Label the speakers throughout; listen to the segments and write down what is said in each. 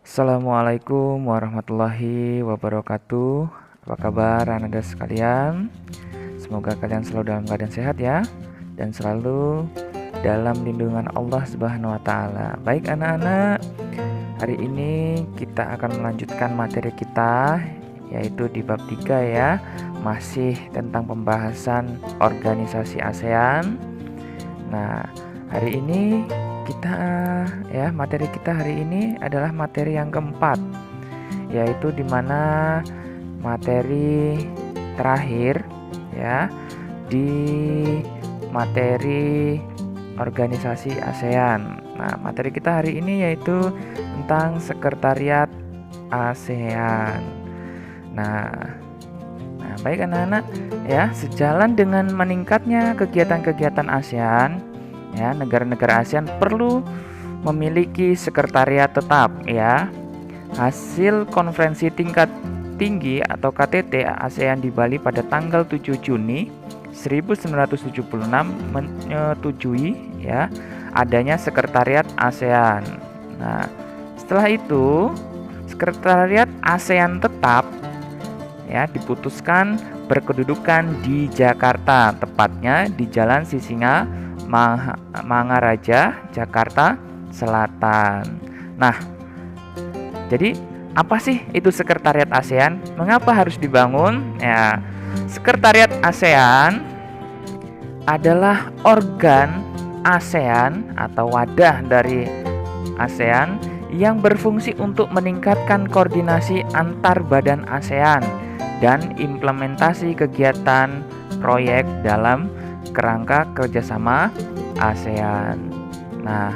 Speaker 1: Assalamualaikum warahmatullahi wabarakatuh. Apa kabar anak-anak sekalian? Semoga kalian selalu dalam keadaan sehat ya, dan selalu dalam lindungan Allah Subhanahu wa taala. Baik anak-anak, hari ini kita akan melanjutkan materi kita, yaitu di bab 3 ya. Masih tentang pembahasan organisasi ASEAN. Nah, hari ini materi kita hari ini adalah materi yang keempat, yaitu dimana materi terakhir ya di materi organisasi ASEAN. Nah, materi kita hari ini yaitu tentang sekretariat ASEAN. Nah, baik anak-anak ya, sejalan dengan meningkatnya kegiatan-kegiatan ASEAN ya, negara-negara ASEAN perlu memiliki sekretariat tetap ya. Hasil konferensi tingkat tinggi atau KTT ASEAN di Bali pada tanggal 7 Juni 1976 menyetujui ya adanya sekretariat ASEAN. Nah, setelah itu sekretariat ASEAN tetap ya diputuskan berkedudukan di Jakarta, tepatnya di Jalan Sisinga Mangaraja, Jakarta Selatan. Nah, jadi apa sih itu sekretariat ASEAN? Mengapa harus dibangun? Ya, sekretariat ASEAN adalah organ ASEAN atau wadah dari ASEAN yang berfungsi untuk meningkatkan koordinasi antar badan ASEAN dan implementasi kegiatan proyek dalam kerangka kerjasama ASEAN. Nah,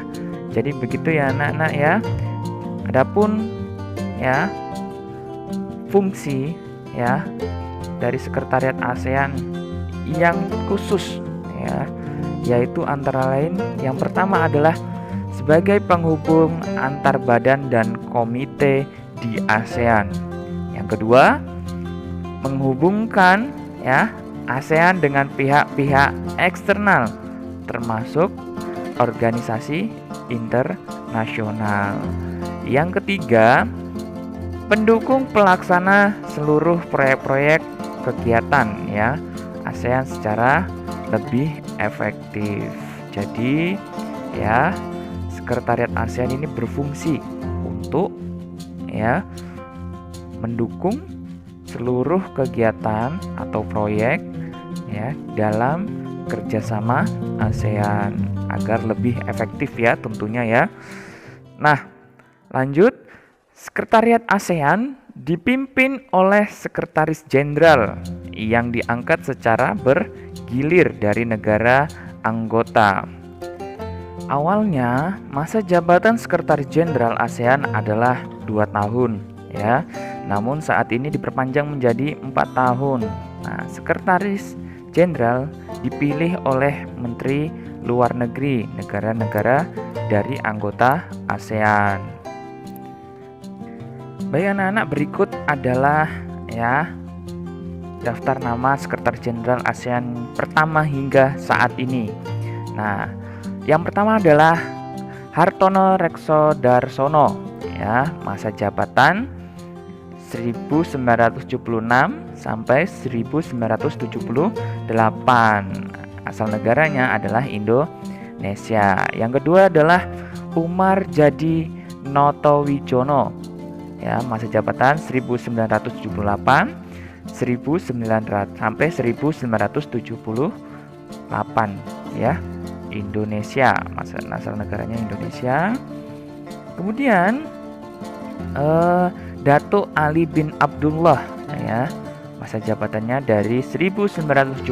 Speaker 1: jadi begitu ya anak-anak ya. Adapun ya fungsi ya dari sekretariat ASEAN yang khusus ya, yaitu antara lain yang pertama adalah sebagai penghubung antar badan dan komite di ASEAN. Yang kedua, menghubungkan ya ASEAN dengan pihak-pihak eksternal termasuk organisasi internasional. Yang ketiga, pendukung pelaksana seluruh proyek-proyek kegiatan ya ASEAN secara lebih efektif. Jadi ya, sekretariat ASEAN ini berfungsi untuk ya mendukung seluruh kegiatan atau proyek ya dalam kerjasama ASEAN agar lebih efektif ya tentunya ya. Nah, lanjut, sekretariat ASEAN dipimpin oleh sekretaris jenderal yang diangkat secara bergilir dari negara anggota. Awalnya masa jabatan sekretaris jenderal ASEAN adalah 2 tahun ya. Namun saat ini diperpanjang menjadi 4 tahun. Nah, sekretaris jenderal dipilih oleh Menteri Luar Negeri negara-negara dari anggota ASEAN. Baik anak-anak, berikut adalah ya daftar nama sekretaris jenderal ASEAN pertama hingga saat ini. Nah, yang pertama adalah Hartono Reksodarsono ya, masa jabatan 1976 sampai 1978. Asal negaranya adalah Indonesia. Yang kedua adalah Umar Jadi Notowijono ya, masa jabatan 1978 sampai 1978 ya, Indonesia. Asal negaranya Indonesia. Kemudian Datuk Ali bin Abdullah ya, masa jabatannya dari 1978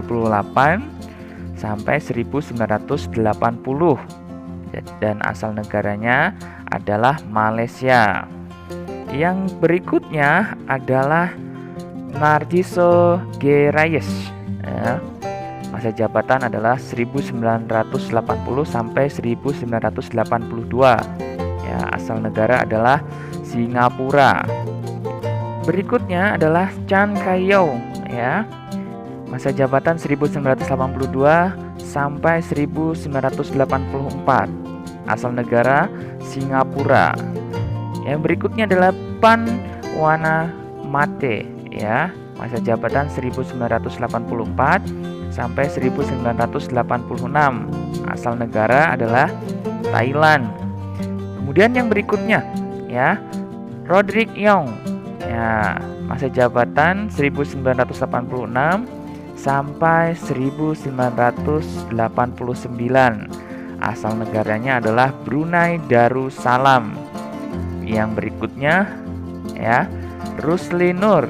Speaker 1: sampai 1980 dan asal negaranya adalah Malaysia. Yang berikutnya adalah Narjiso G. Reyes ya, masa jabatan adalah 1980 sampai 1982 ya, asal negara adalah Singapura. Berikutnya adalah Chan Kai-yaw ya, masa jabatan 1982 sampai 1984, asal negara Singapura. Yang berikutnya adalah Pan Wana Mate, ya. Masa jabatan 1984 sampai 1986. Asal negara adalah Thailand. Kemudian yang berikutnya, ya, Roderick Yong, ya, masa jabatan 1986 sampai 1989. Asal negaranya adalah Brunei Darussalam. Yang berikutnya, ya, Rusli Nur,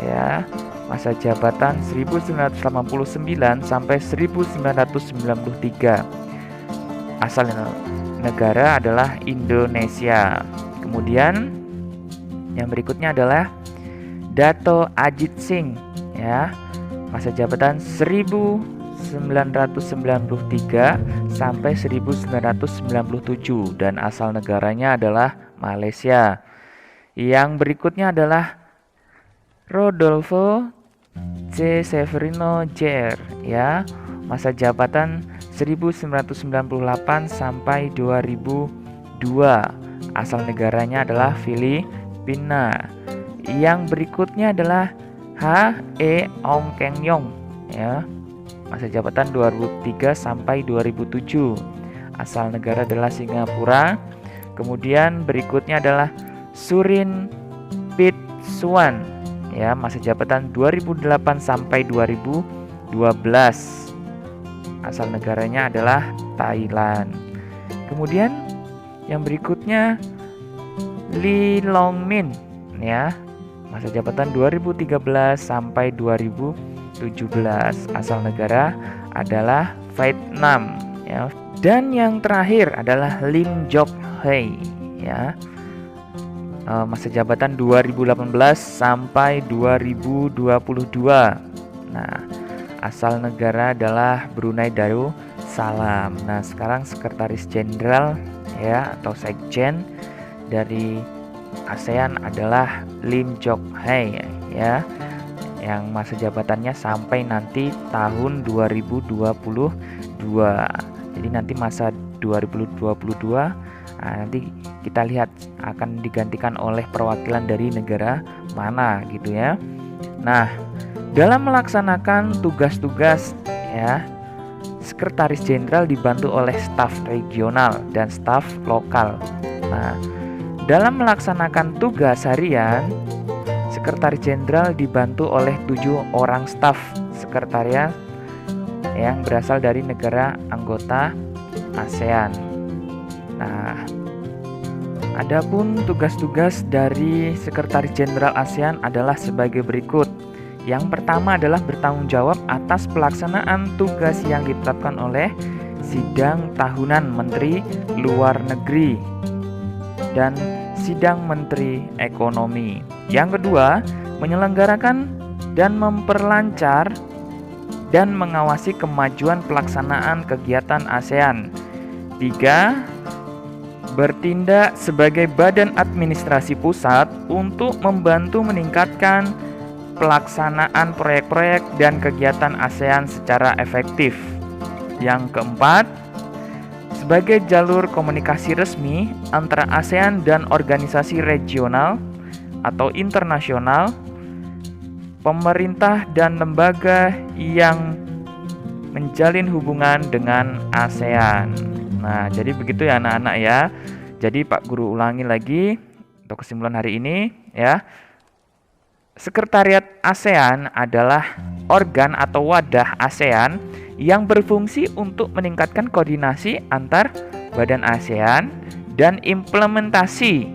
Speaker 1: ya, masa jabatan 1989 sampai 1993. Asal negara adalah Indonesia. Kemudian yang berikutnya adalah Dato Ajit Singh, ya, masa jabatan 1993 sampai 1997 dan asal negaranya adalah Malaysia. Yang berikutnya adalah Rodolfo C. Severino Jr., ya, masa jabatan 1998 sampai 2002. Asal negaranya adalah Filipina. Yang berikutnya adalah H. E. Ong Keng Yong, ya, masa jabatan 2003 sampai 2007. Asal negara adalah Singapura. Kemudian berikutnya adalah Surin Pitsuwan, ya, masa jabatan 2008 sampai 2012. Asal negaranya adalah Thailand. Kemudian yang berikutnya Lee Long Min, ya, masa jabatan 2013 sampai 2017. Asal negara adalah Vietnam, ya. Dan yang terakhir adalah Lim Jock Hei, ya, masa jabatan 2018 sampai 2022. Nah, asal negara adalah Brunei Darussalam. Nah, sekarang Sekretaris Jenderal, ya, atau Sekjen dari ASEAN adalah Lim Jock Hei, ya, yang masa jabatannya sampai nanti tahun 2022. Jadi nanti masa 2022 nanti kita lihat akan digantikan oleh perwakilan dari negara mana gitu, ya. Nah, dalam melaksanakan tugas-tugas, ya, Sekretaris Jenderal dibantu oleh staf regional dan staf lokal. Nah, dalam melaksanakan tugas harian, Sekretaris Jenderal dibantu oleh 7 orang staf sekretariat yang berasal dari negara anggota ASEAN. Nah, adapun tugas-tugas dari Sekretaris Jenderal ASEAN adalah sebagai berikut. Yang pertama adalah bertanggung jawab atas pelaksanaan tugas yang ditetapkan oleh Sidang Tahunan Menteri Luar Negeri dan Sidang Menteri Ekonomi. Yang kedua, menyelenggarakan dan memperlancar dan mengawasi kemajuan pelaksanaan kegiatan ASEAN. 3. Bertindak sebagai badan administrasi pusat untuk membantu meningkatkan pelaksanaan proyek-proyek dan kegiatan ASEAN secara efektif. Yang keempat, sebagai jalur komunikasi resmi antara ASEAN dan organisasi regional atau internasional, pemerintah dan lembaga yang menjalin hubungan dengan ASEAN. Nah, jadi begitu ya anak-anak ya. Jadi Pak Guru ulangi lagi untuk kesimpulan hari ini, ya. Sekretariat ASEAN adalah organ atau wadah ASEAN yang berfungsi untuk meningkatkan koordinasi antar badan ASEAN dan implementasi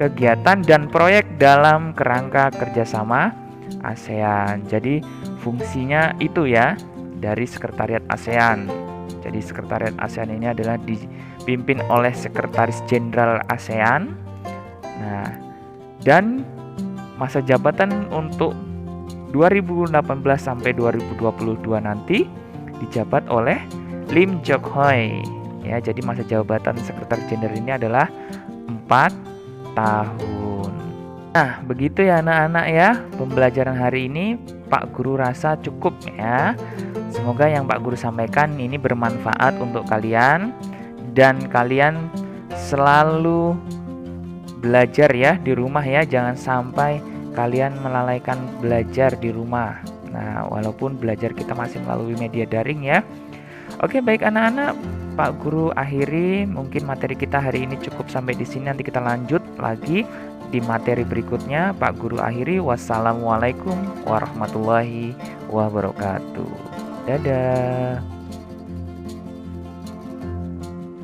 Speaker 1: kegiatan dan proyek dalam kerangka kerjasama ASEAN. Jadi fungsinya itu ya dari Sekretariat ASEAN. Jadi Sekretariat ASEAN ini adalah dipimpin oleh Sekretaris Jenderal ASEAN. Nah, dan masa jabatan untuk 2018 sampai 2022 nanti dijabat oleh Lim Jock Hei. Ya, jadi masa jabatan Sekretaris Jenderal ini adalah 4 tahun. Nah, begitu ya anak-anak ya, pembelajaran hari ini Pak Guru rasa cukup ya. Semoga yang Pak Guru sampaikan ini bermanfaat untuk kalian dan kalian selalu belajar ya di rumah ya. Jangan sampai kalian melalaikan belajar di rumah. Nah, walaupun belajar kita masih melalui media daring ya. Oke, baik anak-anak, Pak Guru akhiri mungkin materi kita hari ini cukup sampai di sini. Nanti kita lanjut lagi di materi berikutnya. Pak Guru akhiri, wassalamualaikum warahmatullahi wabarakatuh. Dadah.